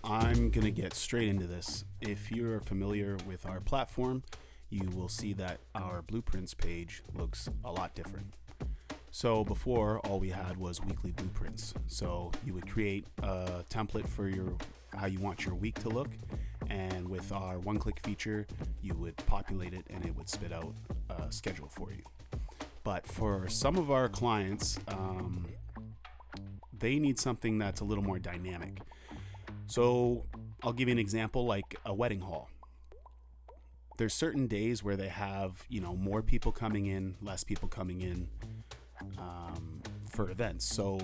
I'm going to get straight into this. If you're familiar with our platform, you will see that our blueprints page looks a lot different. So before, all we had was weekly blueprints. So you would create a template for how you want your week to look, and with our one-click feature, you would populate it and it would spit out a schedule for you. But for some of our clients, they need something that's a little more dynamic. So I'll give you an example, like a wedding hall. There's certain days where they have, more people coming in, less people coming in for events. So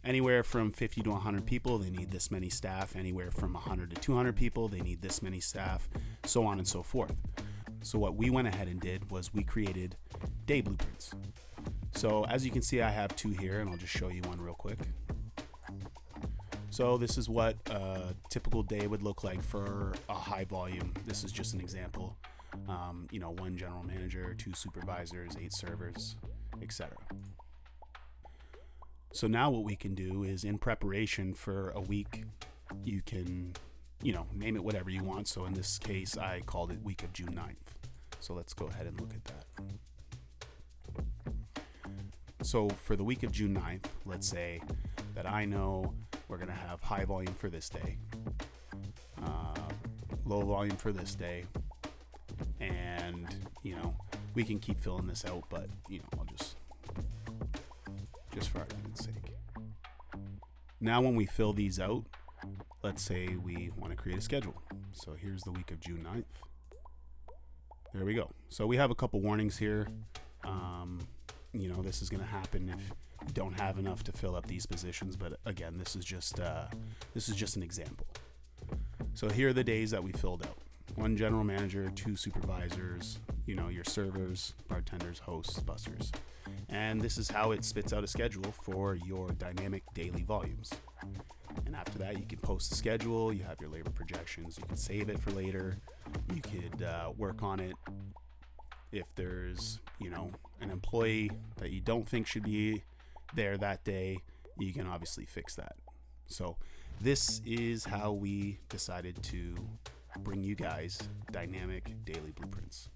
anywhere from 50 to 100 people, they need this many staff. Anywhere from 100 to 200 people, they need this many staff, so on and so forth. So what we went ahead and did was we created day blueprints. So as you can see, I have two here, and I'll just show you one real quick. So this is what a typical day would look like for a high volume. This is just an example. One general manager, 2 supervisors, 8 servers, etc. So now what we can do is, in preparation for a week, you can, name it whatever you want. So in this case, I called it week of June 9th. So let's go ahead and look at that. So for the week of June 9th, let's say that I know we're going to have high volume for this day, low volume for this day, and, we can keep filling this out, but, I'll just for argument's sake. Now when we fill these out, let's say we want to create a schedule. So here's the week of June 9th. There we go. So we have a couple warnings here. This is going to happen if you don't have enough to fill up these positions, but again, this is just an example. So here are the days that we filled out. 1 general manager, 2 supervisors, your servers, bartenders, hosts, bussers. And this is how it spits out a schedule for your dynamic daily volumes. And after that, you can post the schedule, you have your labor projections, you can save it for later, you could work on it. If there's, an employee that you don't think should be there that day, you can obviously fix that. So this is how we decided to bring you guys dynamic daily blueprints.